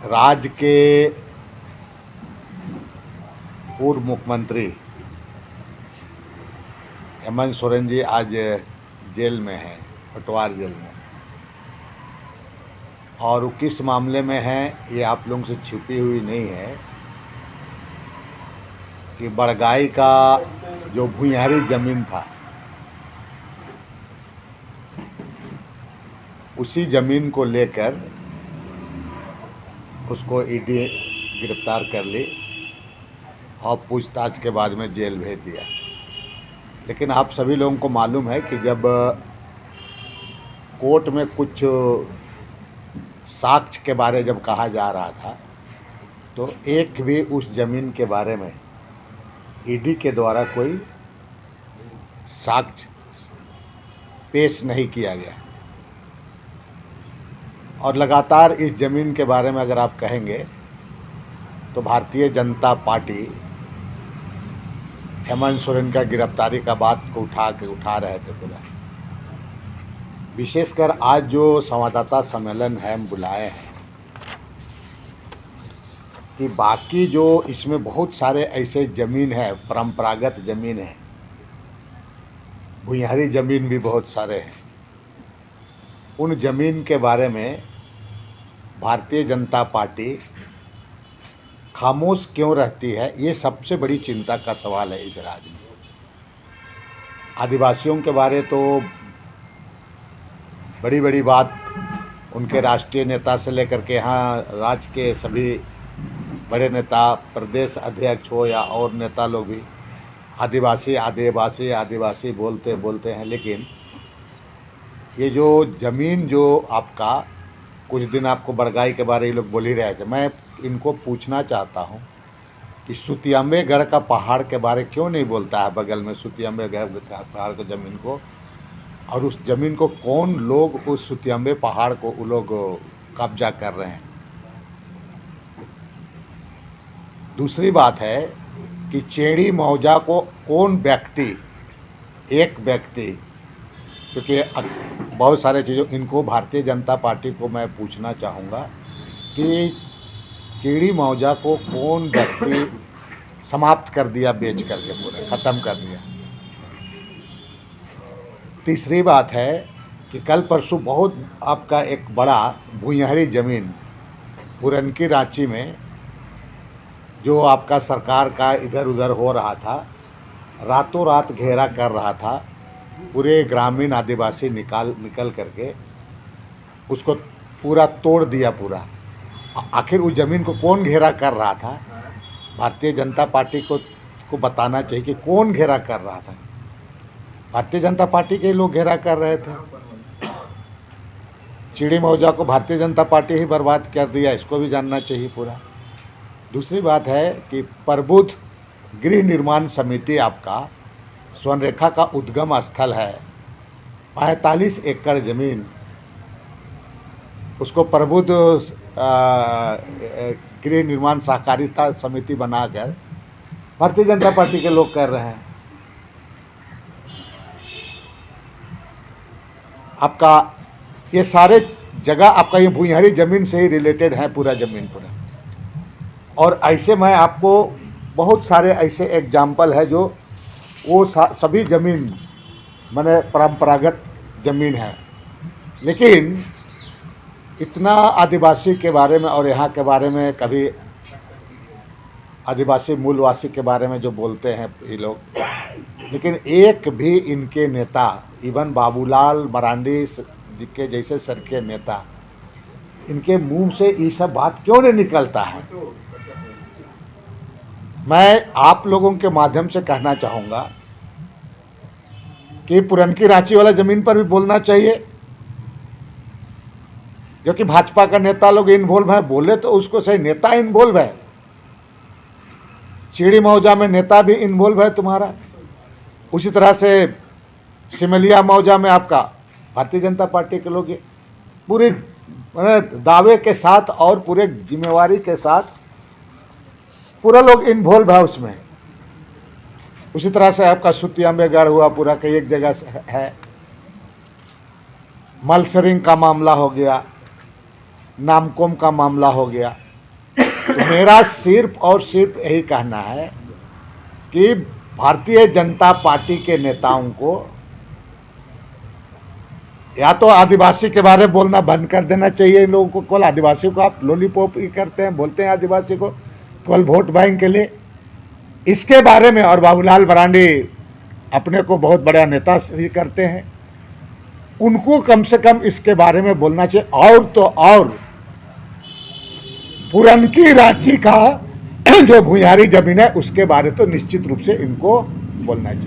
राज्य के पूर्व मुख्यमंत्री हेमंत सोरेन जी आज जेल में हैं, पटवार जेल में। और वो किस मामले में हैं ये आप लोगों से छिपी हुई नहीं है कि बड़गाई का जो भुइयारी ज़मीन था, उसी ज़मीन को लेकर उसको ईडी गिरफ्तार कर ली और पूछताछ के बाद में जेल भेज दिया। लेकिन आप सभी लोगों को मालूम है कि जब कोर्ट में कुछ साक्ष्य के बारे जब कहा जा रहा था तो एक भी उस ज़मीन के बारे में ईडी के द्वारा कोई साक्ष्य पेश नहीं किया गया। और लगातार इस ज़मीन के बारे में अगर आप कहेंगे तो भारतीय जनता पार्टी हेमंत सोरेन का गिरफ्तारी का बात को उठा रहे थे पूरा। विशेषकर आज जो संवाददाता सम्मेलन है हम बुलाए हैं कि बाकी जो इसमें बहुत सारे ऐसे ज़मीन है, परंपरागत ज़मीन है, भुइयारी ज़मीन भी बहुत सारे हैं, उन ज़मीन के बारे में भारतीय जनता पार्टी खामोश क्यों रहती है, ये सबसे बड़ी चिंता का सवाल है इस राज्य में। आदिवासियों के बारे तो बड़ी बड़ी बात उनके राष्ट्रीय नेता से लेकर के यहाँ राज्य के सभी बड़े नेता, प्रदेश अध्यक्ष हो या और नेता लोग भी आदिवासी आदिवासी आदिवासी बोलते बोलते हैं। लेकिन ये जो ज़मीन जो आपका कुछ दिन आपको बड़गाई के बारे में लोग बोल ही रहे थे, मैं इनको पूछना चाहता हूँ कि सुतियाम्बेगढ़ का पहाड़ के बारे क्यों नहीं बोलता है बगल में सुतियाम्बेगढ़ का पहाड़ को ज़मीन को, और उस ज़मीन को कौन लोग उस सुतियाम्बे पहाड़ को वो लोग कब्जा कर रहे हैं। दूसरी बात है कि चेड़ी मौजा को कौन व्यक्ति, एक व्यक्ति, क्योंकि बहुत सारे चीज़ों इनको भारतीय जनता पार्टी को मैं पूछना चाहूँगा कि चेड़ी मौजा को कौन व्यक्ति समाप्त कर दिया, बेच करके पूरे ख़त्म कर दिया। तीसरी बात है कि कल परसों बहुत आपका एक बड़ा भुइयारी ज़मीन पुरनकी रांची में जो आपका सरकार का इधर उधर हो रहा था, रातों रात घेरा कर रहा था, पूरे ग्रामीण आदिवासी निकल करके उसको पूरा तोड़ दिया पूरा। आखिर उस ज़मीन को कौन घेरा कर रहा था, भारतीय जनता पार्टी को बताना चाहिए कि कौन घेरा कर रहा था। भारतीय जनता पार्टी के लोग घेरा कर रहे थे। चिड़ी मौजा को भारतीय जनता पार्टी ही बर्बाद कर दिया, इसको भी जानना चाहिए पूरा। दूसरी बात है कि प्रबुद्ध गृह निर्माण समिति आपका स्वर्णरेखा का उद्गम स्थल है, 45 एकड़ ज़मीन, उसको प्रबुद्ध गृह निर्माण सहकारिता समिति बनाकर भारतीय जनता पार्टी के लोग कर रहे हैं। आपका ये सारे जगह आपका ये भुइयारी ज़मीन से ही रिलेटेड है पूरा ज़मीन पूरा। और ऐसे मैं आपको बहुत सारे ऐसे एग्जाम्पल है जो वो सभी ज़मीन माने परंपरागत ज़मीन है, लेकिन इतना आदिवासी के बारे में और यहाँ के बारे में कभी आदिवासी मूलवासी के बारे में जो बोलते हैं ये लोग, लेकिन एक भी इनके नेता, इवन बाबूलाल मरांडी के जैसे सर के नेता, इनके मुंह से ये सब बात क्यों नहीं निकलता है। मैं आप लोगों के माध्यम से कहना चाहूँगा कि पुरनकी रांची वाला ज़मीन पर भी बोलना चाहिए, जो कि भाजपा का नेता लोग इन्वॉल्व है, बोले तो उसको सही, नेता इन्वॉल्व है। चिड़ी मौजा में नेता भी इन्वॉल्व है तुम्हारा। उसी तरह से सिमलिया मौजा में आपका भारतीय जनता पार्टी के लोग पूरे दावे के साथ और पूरे जिम्मेवारी के साथ पूरा लोग इन्वॉल्व है उसमें। उसी तरह से आपका सुतियाम्बेगढ़ हुआ पूरा कई एक जगह है, मलसरिंग का मामला हो गया, नामकोम का मामला हो गया, तो मेरा सिर्फ और सिर्फ यही कहना है कि भारतीय जनता पार्टी के नेताओं को या तो आदिवासी के बारे में बोलना बंद कर देना चाहिए। इन लोगों को केवल आदिवासी को आप लॉलीपॉप ही करते हैं, बोलते हैं आदिवासी को केवल वोट बैंक के लिए, इसके बारे में। और बाबूलाल मरांडी अपने को बहुत बड़ा नेता ही करते हैं, उनको कम से कम इसके बारे में बोलना चाहिए। और तो और पुरनकी रांची का जो भुयारी जमीन है उसके बारे तो निश्चित रूप से इनको बोलना चाहिए।